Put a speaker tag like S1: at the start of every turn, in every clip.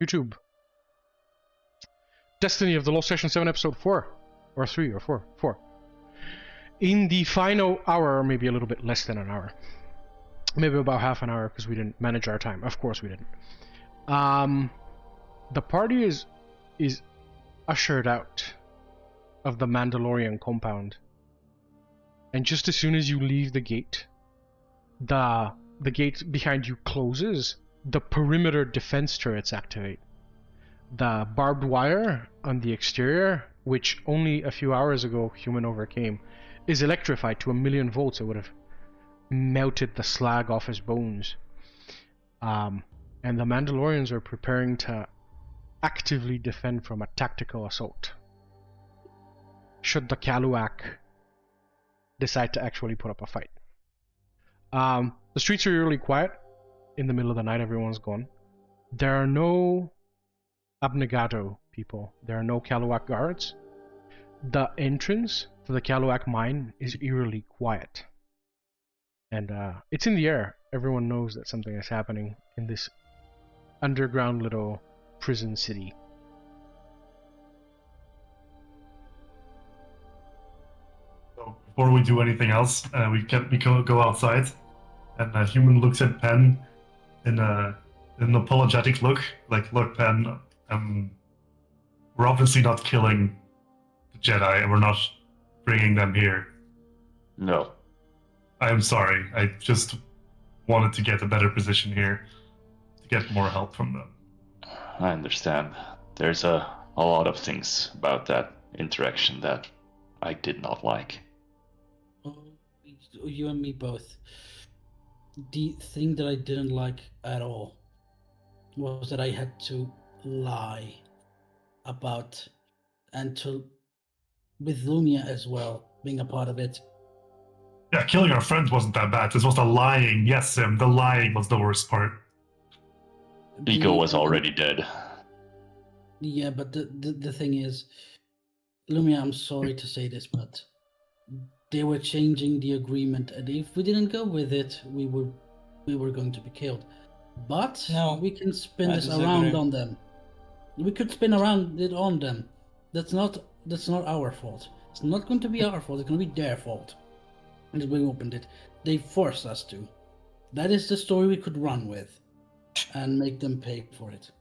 S1: YouTube. Destiny of the Lost Session 7 episode 4. Or 3 or 4. 4. In the final hour, or maybe a little bit less than an hour. Maybe about half an hour because we didn't manage our time. Of course we didn't. The party is ushered out of the Mandalorian compound. And just as soon as you leave the gate, the gate behind you closes. The perimeter defense turrets activate. The barbed wire on the exterior, which only a few hours ago H.U.M.A.N overcame, is electrified to 1,000,000 volts. It would have melted the slag off his bones. And the Mandalorians are preparing to actively defend from a tactical assault. Should the Kaluak decide to actually put up a fight. The streets are really quiet. In the middle of the night, everyone's gone. There are no Abnegado people. There are no Kaluak guards. The entrance to the Kaluak mine is eerily quiet. And it's in the air. Everyone knows that something is happening in this underground little prison city.
S2: So before we do anything else, we go outside, and H.U.M.A.N looks at Penn in an apologetic look, like, look, Penn, we're obviously not killing the Jedi, and we're not bringing them here.
S3: No.
S2: I am sorry. I just wanted to get a better position here, to get more help from them.
S3: I understand. There's a lot of things about that interaction that I did not like.
S4: Oh, you and me both. The thing that I didn't like at all was that I had to lie about, and with Lumiya as well, being a part of it.
S2: Yeah, killing our friends wasn't that bad. This was the lying. Yes, Sim, the lying was the worst part.
S3: Ego was already dead.
S4: Yeah, but the thing is, Lumiya, I'm sorry to say this, but they were changing the agreement, and if we didn't go with it, we were going to be killed. But
S5: No,
S4: we can spin
S5: I
S4: this
S5: disagree.
S4: around on them. We could spin around it on them. That's not our fault. It's not going to be our fault. It's going to be their fault. And we opened it. They forced us to. That is the story we could run with, and make them pay for it.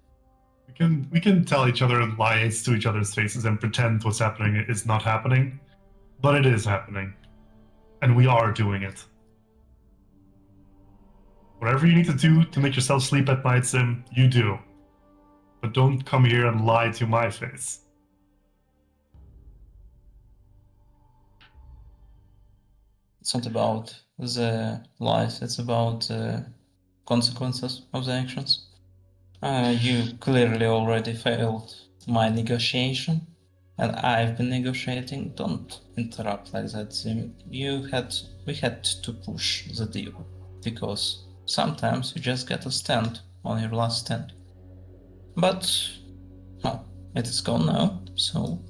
S2: We can tell each other lies to each other's faces and pretend what's happening is not happening, but it is happening, and we are doing it. Whatever you need to do to make yourself sleep at night, Sim, you do. But don't come here and lie to my face.
S5: It's not about the lies, it's about the consequences of the actions. You clearly already failed my negotiation, and I've been negotiating. Don't interrupt like that, Sim. We had to push the deal, because sometimes you just get a stand on your last stand. But, well, it is gone now, so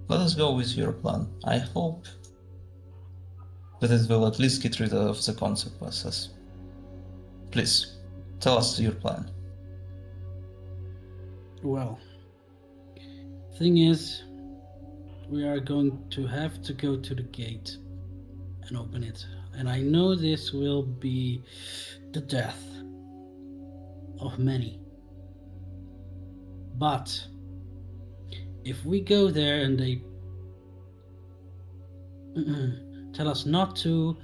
S5: let us go with your plan. I hope that it will at least get rid of the consequences. Please, tell us your plan.
S4: Well, thing is, we are going to have to go to the gate and open it. And I know this will be the death of many. But if we go there and they tell us not to,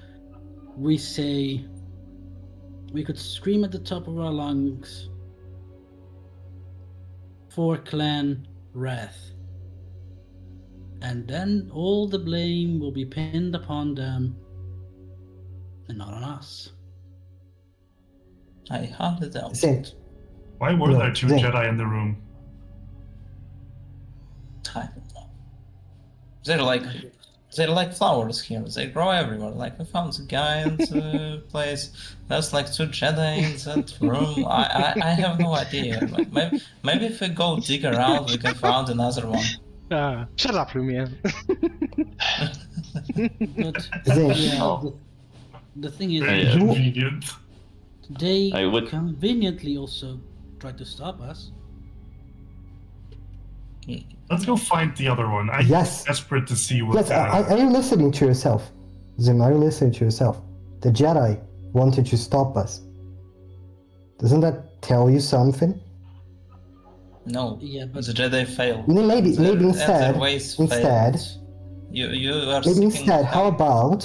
S4: we could scream at the top of our lungs for clan wrath. And then all the blame will be pinned upon them and not on us.
S5: I hardly doubt
S6: Sim.
S5: it.
S2: Why were
S6: No,
S2: there two
S6: Sim.
S2: Jedi in the room?
S5: I don't know. They're like flowers here. They grow everywhere. Like, we found the guy in the place. There's like two Jedi in that room. I have no idea. Like, maybe if we go dig around, we can find another one.
S1: Shut up, Lumiya.
S4: But
S6: Sim.
S4: yeah,
S3: Oh.
S4: The thing is,
S2: Very
S3: Yeah.
S2: convenient.
S4: they
S3: I would-
S4: conveniently also tried to stop us.
S2: Let's go find the other one. I'm
S6: Yes.
S2: desperate to see what.
S6: Yes, are you listening to yourself? Zim, are you listening to yourself? The Jedi wanted to stop us. Doesn't that tell you something?
S5: No,
S4: Yeah, but
S5: the Jedi failed.
S6: Maybe
S5: The- and
S6: instead,
S5: their ways
S6: instead,
S5: failed. You are
S6: maybe
S5: seeking
S6: instead, how
S5: help.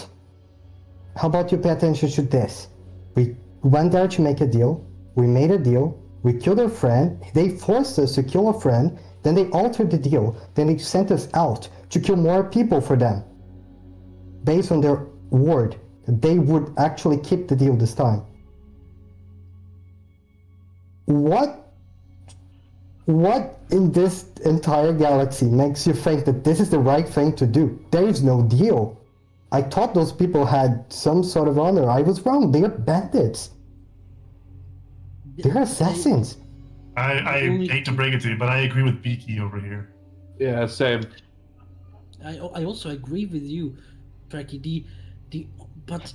S6: about you pay attention to this? We went there to make a deal. We made a deal. We killed our friend. They forced us to kill a friend. Then they altered the deal. Then they sent us out to kill more people for them. Based on their word that they would actually keep the deal this time. What in this entire galaxy makes you think that this is the right thing to do? There is no deal. I thought those people had some sort of honor. I was wrong. They are bandits. They're assassins.
S2: I hate to break it to you, but I agree with Beaky over here.
S7: Yeah, same.
S4: I also agree with you, Trakyy. But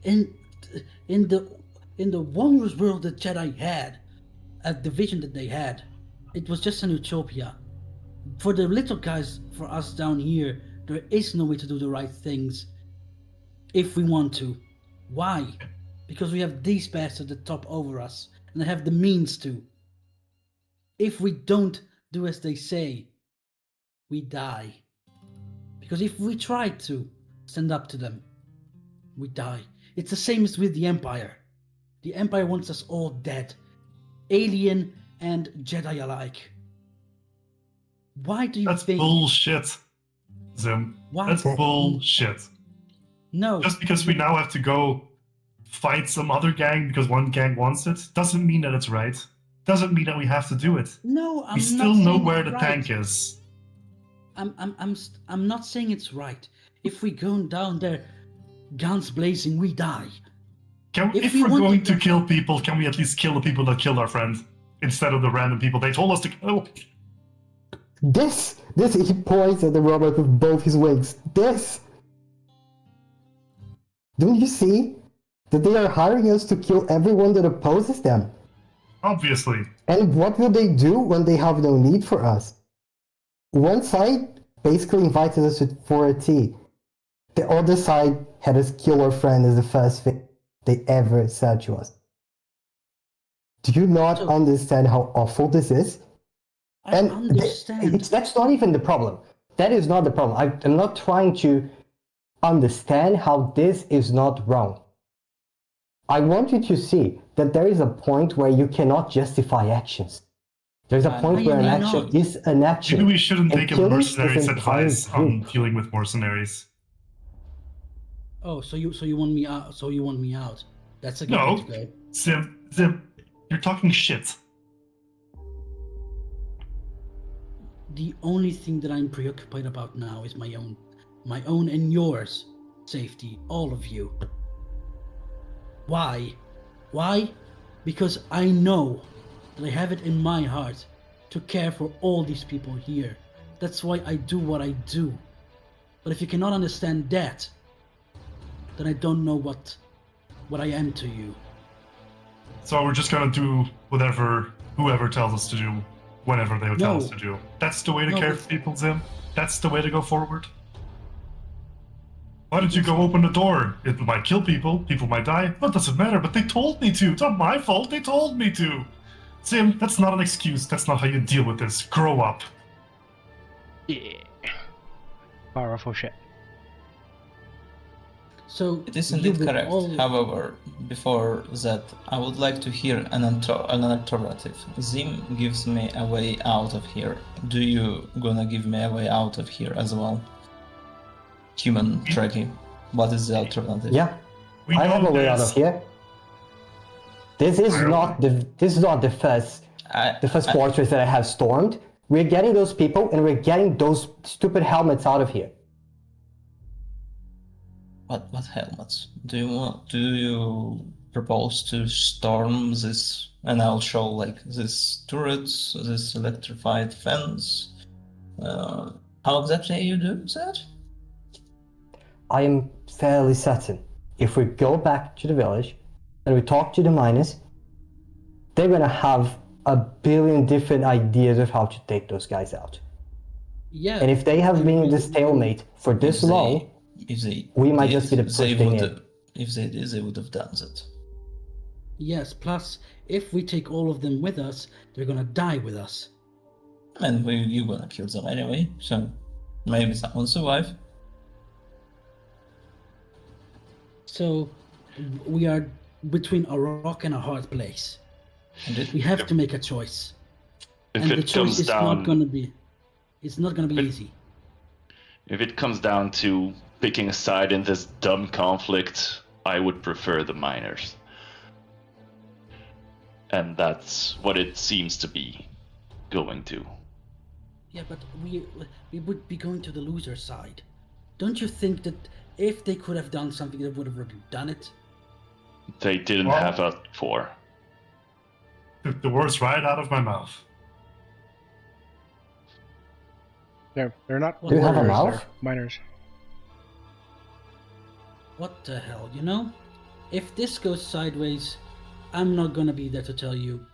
S4: in the wondrous world that Jedi had, the vision that they had, it was just an utopia. For the little guys, for us down here, there is no way to do the right things if we want to. Why? Because we have these bastards at the top over us, and they have the means to. If we don't do as they say, we die. Because if we try to stand up to them, we die. It's the same as with the Empire. The Empire wants us all dead. Alien and Jedi alike. Why do you
S2: That's
S4: think...
S2: bullshit, Zim.
S4: Why?
S2: That's bullshit.
S4: No.
S2: Just because we now have to go fight some other gang because one gang wants it, doesn't mean that it's right. Doesn't mean that we have to do it.
S4: No, I'm
S2: We
S4: not
S2: still know
S4: saying
S2: where
S4: it's
S2: the
S4: right.
S2: tank is.
S4: I'm not saying it's right. If we go down there, guns blazing, we die.
S2: If
S4: we
S2: we're
S4: wanted
S2: going to
S4: to-
S2: kill people, can we at least kill the people that killed our friend instead of the random people they told us to kill?
S6: This, he points at the robot with both his wings. This! Don't you see that they are hiring us to kill everyone that opposes them?
S2: Obviously.
S6: And what will they do when they have no need for us? One side basically invited us for a tea. The other side had us kill our friend as the first thing they ever said to us. Do you not understand how awful this is?
S4: I understand.
S6: That's not even the problem. That is not the problem. I'm not trying to understand how this is not wrong. I want you to see that there is a point where you cannot justify actions. There's a point where an action is an action.
S2: Maybe we shouldn't
S6: And
S2: take a
S6: killing this
S2: mercenary's
S6: entire
S2: advice on
S6: group.
S2: dealing with mercenaries.
S4: Oh, so you want me out? So you want me out? That's a good
S2: No.
S4: way to go.
S2: Zim, you're talking shit.
S4: The only thing that I'm preoccupied about now is my own and yours safety, all of you. Why? Why? Because I know that I have it in my heart to care for all these people here. That's why I do what I do. But if you cannot understand that, then I don't know what I am to you.
S2: So we're just gonna do whoever tells us to do, whenever they tell us to do. That's the way to care for people, Zim? That's the way to go forward? Why did you go open the door? It might kill people, people might die. What does it matter? But they told me to. It's not my fault, they told me to. Zim, that's not an excuse. That's not how you deal with this. Grow up.
S1: Yeah. Powerful shit.
S4: So
S5: It is
S4: you
S5: indeed
S4: will
S5: correct.
S4: all-
S5: However, before that, I would like to hear an alternative. Zim gives me a way out of here. Do you gonna give me a way out of here as well? Human Trakyy. What is the alternative?
S6: Yeah,
S2: We
S6: I
S2: know
S6: have a way out
S2: this.
S6: of here. This is not the first fortress that I have stormed. We're getting those people and we're getting those stupid helmets out of here.
S5: What helmets? Do you propose to storm this? And I'll show like this turrets, this electrified fence. How exactly are you doing that?
S6: I am fairly certain if we go back to the village and we talk to the miners, they're gonna have a billion different ideas of how to take those guys out.
S4: Yeah.
S6: And if they have been in this stalemate for this long, we might just be the push they need.
S5: If they did, they would have done that.
S4: Yes, plus, if we take all of them with us, they're gonna die with us.
S5: And you're gonna kill them anyway, so maybe someone survive.
S4: So, we are between a rock and a hard place. We have to make a choice.
S3: If
S4: And the
S3: it
S4: choice
S3: comes
S4: is
S3: down,
S4: not gonna be... It's not gonna be easy.
S3: if it comes down to picking a side in this dumb conflict, I would prefer the miners. And that's what it seems to be going to.
S4: Yeah, but we would be going to the loser side. Don't you think that if they could have done something, they would have already done it?
S3: They didn't
S2: Well-
S3: have a 4.
S2: Took the words right out of my mouth.
S1: They're not
S6: Do you have a
S1: warriors,
S6: mouth?
S1: they're miners.
S4: What the hell, you know? If this goes sideways, I'm not gonna be there to tell you,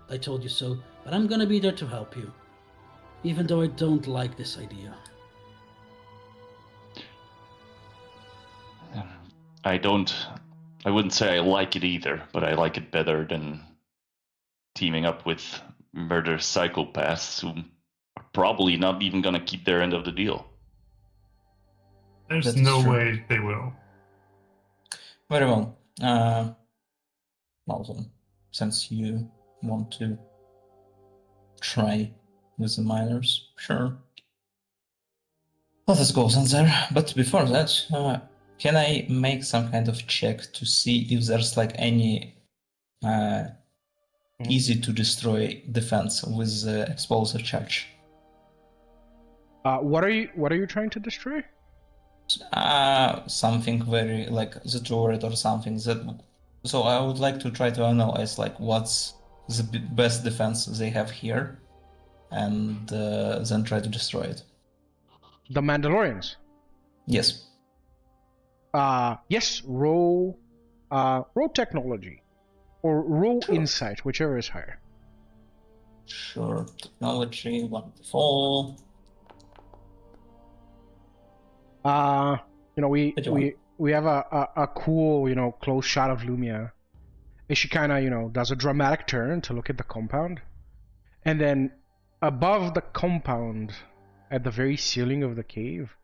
S4: I told you so, but I'm gonna be there to help you. Even though I don't like this idea.
S3: I wouldn't say I like it either, but I like it better than teaming up with murder psychopaths who are probably not even gonna keep their end of the deal.
S2: There's
S5: That's
S2: no
S5: true.
S2: way they will.
S5: Very well. Malcolm, since you want to try with the miners, sure. Let us go there. But before that, can I make some kind of check to see if there's like any easy to destroy defense with the explosive charge?
S1: What are you trying to destroy?
S5: Something very like the turret or something that. So I would like to try to analyze like what's the best defense they have here, and then try to destroy it.
S1: The Mandalorians.
S5: Yes.
S1: Yes. Roll technology, or roll insight, whichever is higher.
S5: Sure. Technology 1-4.
S1: We have a cool, close shot of Lumiya. And she kind of, does a dramatic turn to look at the compound. And then above the compound, at the very ceiling of the cave,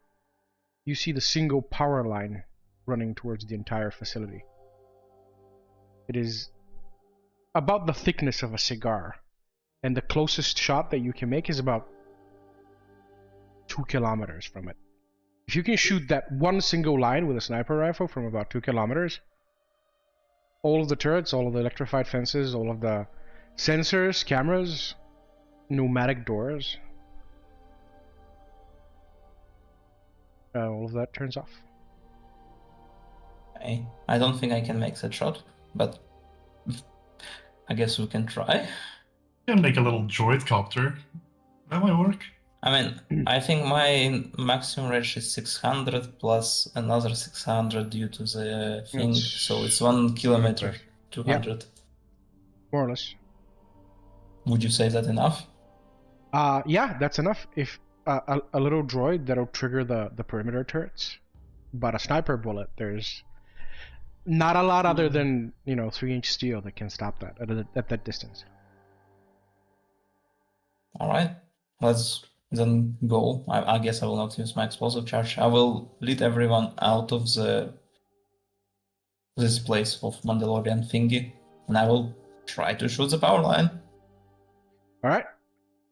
S1: you see the single power line running towards the entire facility. It is about the thickness of a cigar. And the closest shot that you can make is about 2 kilometers from it. If you can shoot that one single line with a sniper rifle from about 2 kilometers, all of the turrets, all of the electrified fences, all of the sensors, cameras, pneumatic doors, all of that turns off.
S5: I don't think I can make that shot, but I guess we can try.
S2: You can make a little droid copter. That might work.
S5: I mean, I think my maximum range is 600 plus another 600 due to the thing,
S1: Yes.
S5: so it's 1 kilometer, 200.
S1: More or less.
S5: Would you say that enough?
S1: Yeah, that's enough. If a little droid that'll trigger the perimeter turrets, but a sniper bullet, there's not a lot other than 3-inch steel that can stop that at that distance.
S5: All right, let's then go. I guess I will not use my explosive charge. I will lead everyone out of this place of Mandalorian thingy, and I will try to shoot the power line.
S1: All right.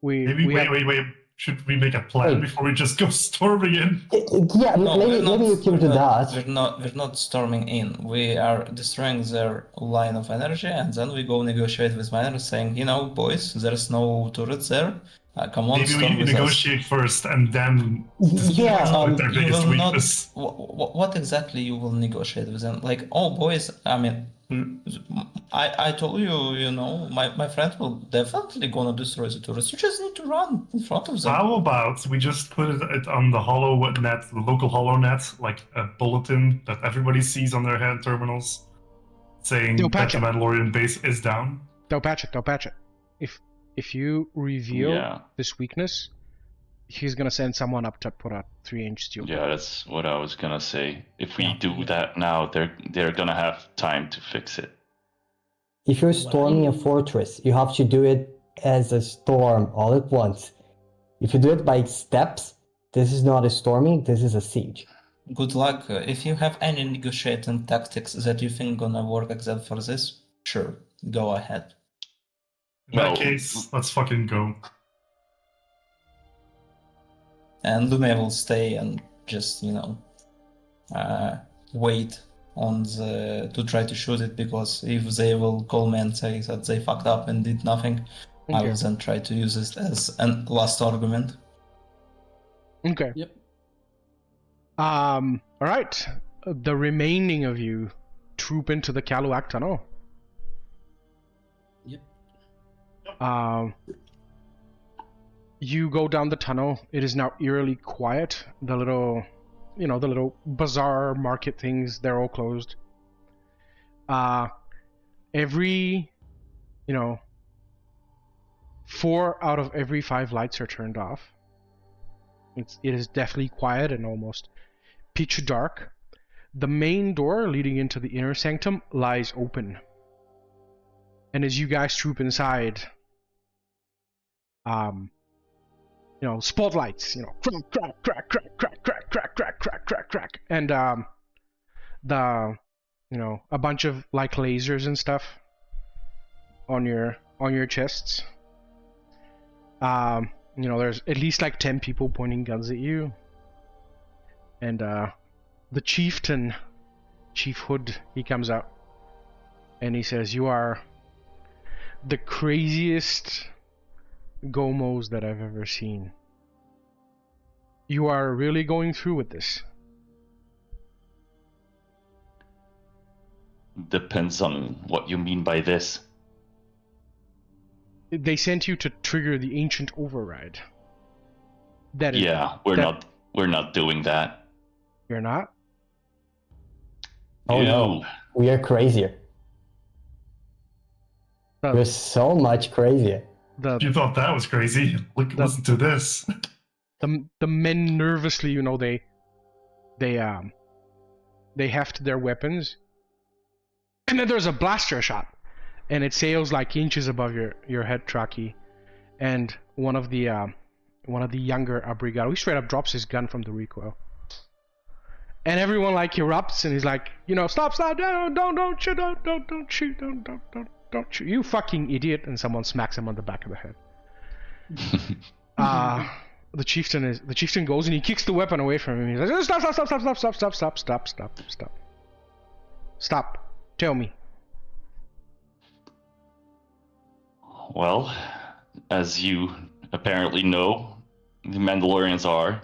S2: Maybe wait. Should we make a plan
S6: Wait.
S2: before we just go storming in?
S6: Yeah,
S5: No,
S6: maybe you can do that.
S5: We're not storming in. We are destroying their line of energy, and then we go negotiate with miners, saying, boys, there's no turrets there. Come on,
S2: Maybe
S5: storm
S2: we
S5: with us.
S2: negotiate first and then
S6: Yeah,
S2: exploit their
S5: You
S2: biggest
S5: will not.
S2: weakness.
S5: What exactly you will negotiate with them? Like, oh, boys, I mean, I told you, you know, my friend will definitely gonna destroy the tourists. You just need to run in front of them.
S2: How about we just put it on the hollow net, the local hollow net, like a bulletin that everybody sees on their hand terminals, saying
S1: They'll
S2: that
S1: patch
S2: the
S1: it.
S2: Mandalorian base is down?
S1: They'll patch it. They'll patch it. If you reveal
S3: Yeah.
S1: this weakness, he's gonna send someone up to put a 3-inch steel.
S3: Yeah, that's what I was gonna say. If we
S6: Yeah.
S3: do that now, they're gonna have time to fix it.
S6: if you're storming a fortress, you have to do it as a storm all at once. If you do it by steps, this is not a storming, this is a siege.
S5: Good luck. If you have any negotiating tactics that you think gonna work except for this, sure, go ahead.
S2: In that
S3: Well,
S2: case, let's fucking go.
S5: And Lumiya will stay and just, you know, wait on to try to shoot it, because if they will call me and say that they fucked up and did nothing, I
S1: Okay.
S5: will then try to use it as a last argument.
S1: Okay.
S4: Yep.
S1: All right. The remaining of you troop into the Kaluak tunnel.
S4: Yep.
S1: You go down the tunnel. It is now eerily quiet. The little bazaar market things, they're all closed. Every, 4 out of every 5 lights are turned off. It is definitely quiet and almost pitch dark. The main door leading into the inner sanctum lies open. And as you guys troop inside, spotlights, crack, crack, crack, crack, crack, crack, crack, crack, crack, crack, and a bunch of like lasers and stuff on your chests. There's at least like 10 people pointing guns at you, and the chieftain, Chief Hood, he comes out, and he says, "You are the craziest Gomos that I've ever seen. You are really going through with this?"
S3: Depends on what you mean by this.
S1: They sent you to trigger the ancient override. That is,
S3: Yeah, we're not doing that.
S1: You're not?
S6: Oh no,
S3: Ew.
S6: we are crazier.
S1: The-
S6: We're so much crazier.
S2: If you thought that was crazy, listen to this.
S1: The men nervously, they heft their weapons, and then there's a blaster shot, and it sails like inches above your head, Trakyy, and one of the younger Abrigado, he straight up drops his gun from the recoil, and everyone like erupts, and he's like, stop, don't shoot, don't shoot, don't shoot, you fucking idiot, and someone smacks him on the back of the head. The chieftain goes and he kicks the weapon away from him. He's like, stop. Tell me.
S3: Well, as you apparently know, the Mandalorians are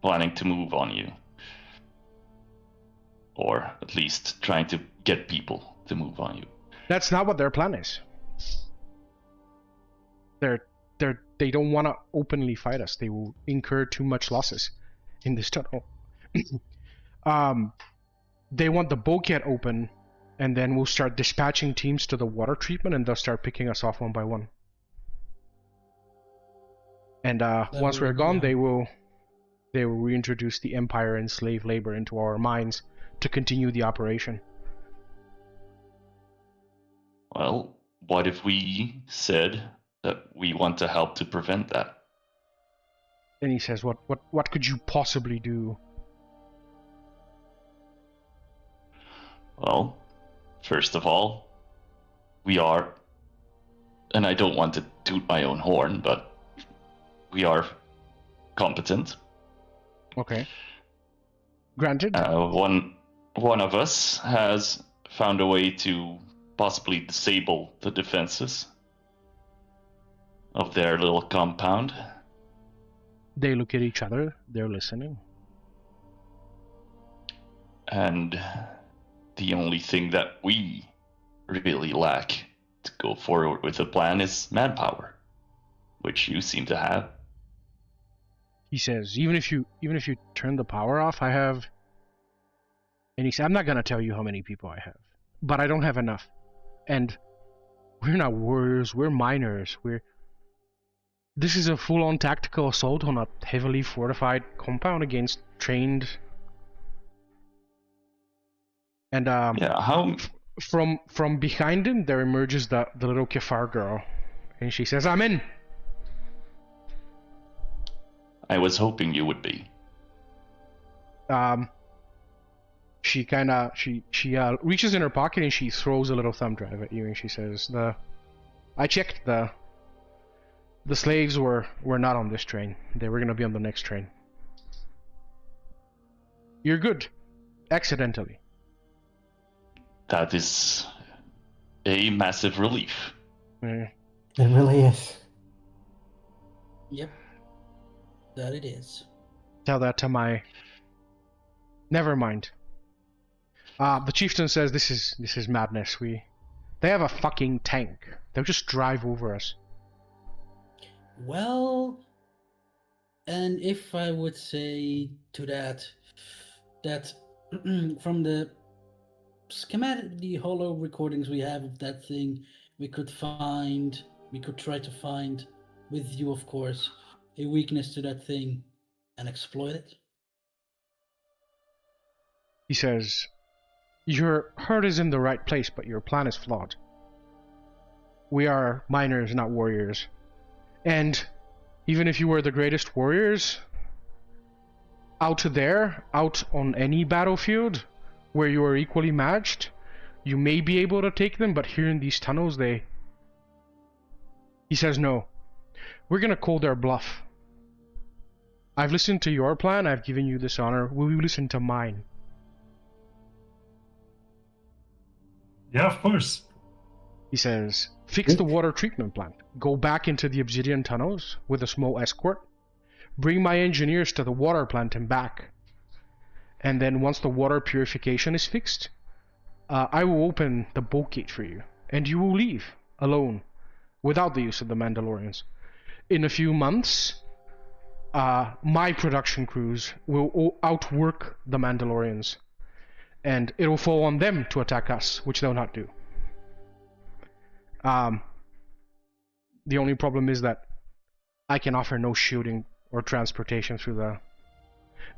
S3: planning to move on you. Or at least trying to get people to move on you.
S1: That's not what their plan is. They don't want to openly fight us. They will incur too much losses in this tunnel. They want the bulkhead open, and then we'll start dispatching teams to the water treatment, and they'll start picking us off one by one. And once we're gone, they will reintroduce the Empire and slave labor into our mines to continue the operation.
S3: Well, what if we said that we want to help to prevent that?
S1: Then he says, what could you possibly do?
S3: Well, first of all, we are, and I don't want to toot my own horn, but we are competent.
S1: Okay. Granted.
S3: One of us has found a way to possibly disable the defenses. of their little compound.
S1: They look at each other. They're listening.
S3: And the only thing that we really lack to go forward with the plan is manpower, which you seem to have.
S1: He says, even if you turn the power off, I have. And he said, I'm not gonna tell you how many people I have, but I don't have enough. And we're not warriors. We're miners. This is a full-on tactical assault on a heavily fortified compound against trained. And
S3: Yeah, how?
S1: from behind him there emerges the little Kefar girl, and she says, "I'm in."
S3: I was hoping you would be.
S1: She reaches in her pocket and she throws a little thumb drive at you, and she says, I checked, the slaves were not on this train. They were gonna be on the next train. You're good. Accidentally.
S3: That is a massive relief.
S1: Mm.
S6: It really is.
S4: Yep. That it is.
S1: Tell that to my... Never mind. The chieftain says this is madness. They have a fucking tank. They'll just drive over us.
S4: Well, and if I would say to that from the schematic, the hollow recordings we have of that thing, we could try to find, with you of course, a weakness to that thing and exploit it.
S1: He says, your heart is in the right place, but your plan is flawed. We are miners, not warriors. And even if you were the greatest warriors, out on any battlefield where you are equally matched, you may be able to take them, but here in these tunnels, He says, no. We're gonna call their bluff. I've listened to your plan, I've given you this honor. Will you listen to mine?
S2: Yeah, of course.
S1: He says, fix the water treatment plant. Go back into the obsidian tunnels with a small escort. Bring my engineers to the water plant and back. And then once the water purification is fixed, I will open the boat gate for you. And you will leave, alone, without the use of the Mandalorians. In a few months, my production crews will outwork the Mandalorians. And it will fall on them to attack us, which they'll not do. The only problem is that I can offer no shielding or transportation through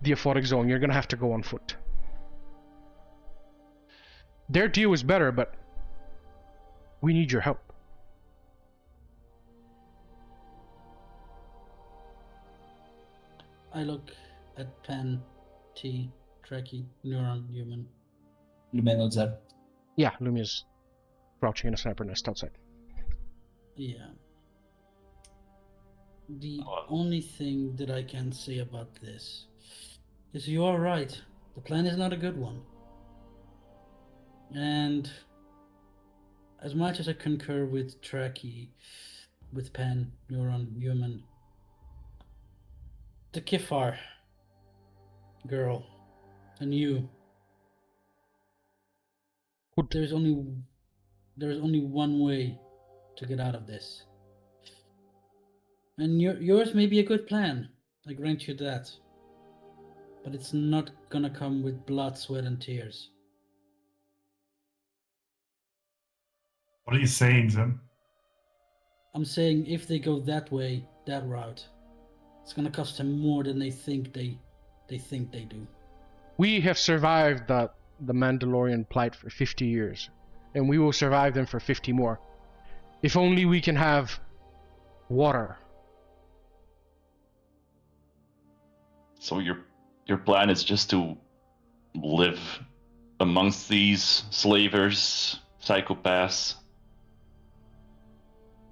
S1: the aphotic zone. You're gonna have to go on foot. Their deal is better, but we need your help.
S4: I look at Penn, T, Trakyy, Neron, Human.
S5: Lumiya not there.
S1: Yeah, Lumiya's crouching in a sniper nest outside.
S4: Yeah. The only thing that I can say about this is you are right. The plan is not a good one. And as much as I concur with Trakyy, with Penn, Neron, Human, the Kefar girl, and you, there is only one way to get out of this. And yours may be a good plan, I grant you that. But it's not gonna come with blood, sweat, and tears.
S2: What are you saying, Zim?
S4: I'm saying if they go that way, that route, it's gonna cost them more than they think they do.
S1: We have survived the Mandalorian plight for 50 years, and we will survive them for 50 more. If only we can have water.
S3: So your plan is just to live amongst these slavers, psychopaths?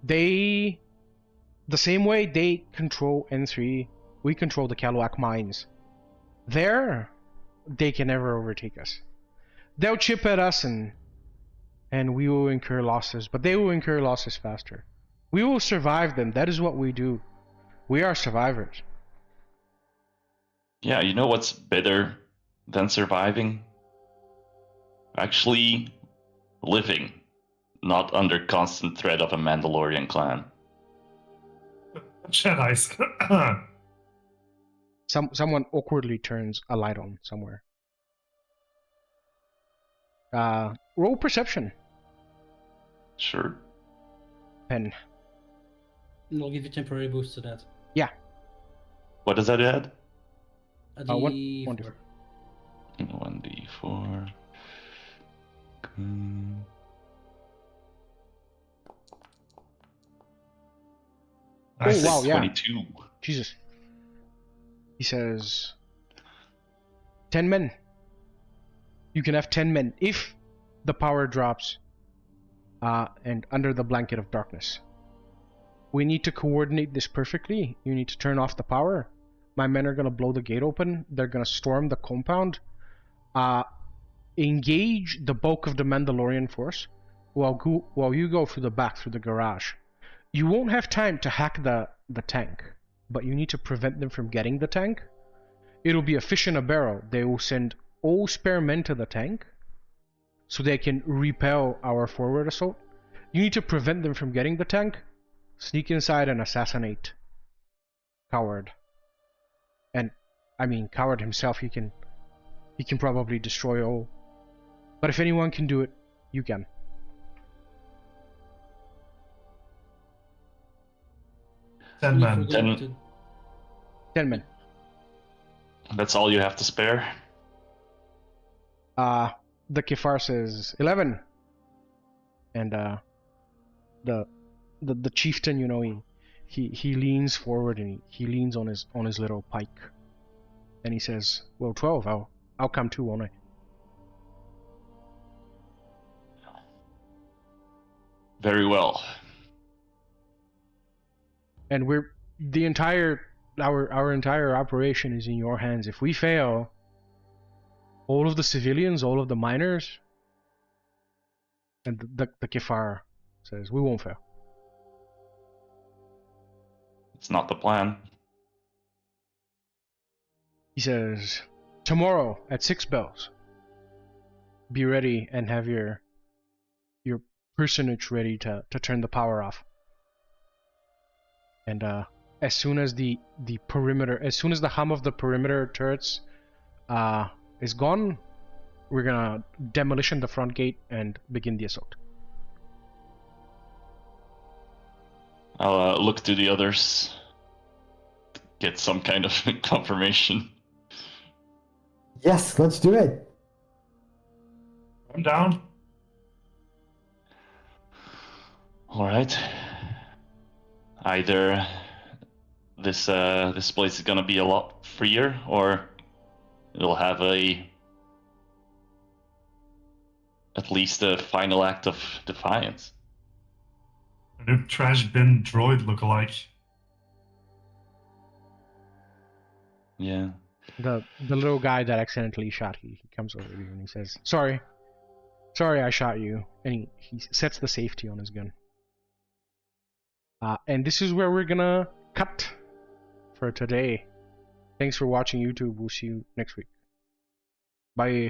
S1: The same way they control N3, we control the Kaluak mines. There, they can never overtake us. They'll chip at us and we will incur losses, but they will incur losses faster. We will survive them. That is what we do. We are survivors.
S3: Yeah, you know what's better than surviving? Actually living, not under constant threat of a Mandalorian clan.
S2: Jedi's.
S1: Someone awkwardly turns a light on somewhere. Roll perception.
S3: Sure.
S1: Penn.
S4: And I'll give you temporary boost to that.
S1: Yeah.
S3: What does that add?
S4: A
S1: one
S4: D4.
S1: different.
S3: 1d4.
S2: Nice.
S1: Oh, wow, yeah.
S3: 22.
S1: Jesus. He says 10 men. You can have 10 men if the power drops and under the blanket of darkness. We need to coordinate this perfectly. You need to turn off the power. My men are going to blow the gate open. They're going to storm the compound. Engage the bulk of the Mandalorian force while you go through the back, through the garage. You won't have time to hack the tank, but you need to prevent them from getting the tank. It'll be a fish in a barrel. They will send all spare men to the tank so they can repel our forward assault. You need to prevent them from getting the tank. Sneak inside and assassinate Coward. And I mean, Coward himself, he can probably destroy all. But if anyone can do it, you can.
S2: Ten men.
S1: 10 men.
S3: That's all you have to spare?
S1: The Kefar says 11. And the chieftain, you know, he leans forward and he leans on his little pike. And he says, well, 12, I'll come too, won't I?
S3: Very well.
S1: And our entire operation is in your hands. If we fail, all of the civilians, all of the miners, and the Kefar says, we won't fail.
S3: It's not the plan.
S1: He says, tomorrow at 6 bells, be ready and have your personage ready to turn the power off. And as soon as the perimeter, as soon as the hum of the perimeter turrets is gone, we're gonna demolition the front gate and begin the assault.
S3: I'll look to the others, get some kind of confirmation.
S6: Yes, let's do it.
S2: I'm down.
S3: All right. Either this place is gonna be a lot freer, or it'll have at least a final act of defiance.
S2: A new trash bin droid lookalike.
S3: Yeah.
S1: The little guy that accidentally shot you, he comes over to you and he says, sorry I shot you. And he sets the safety on his gun. And this is where we're gonna cut for today. Thanks for watching, YouTube. We'll see you next week. Bye.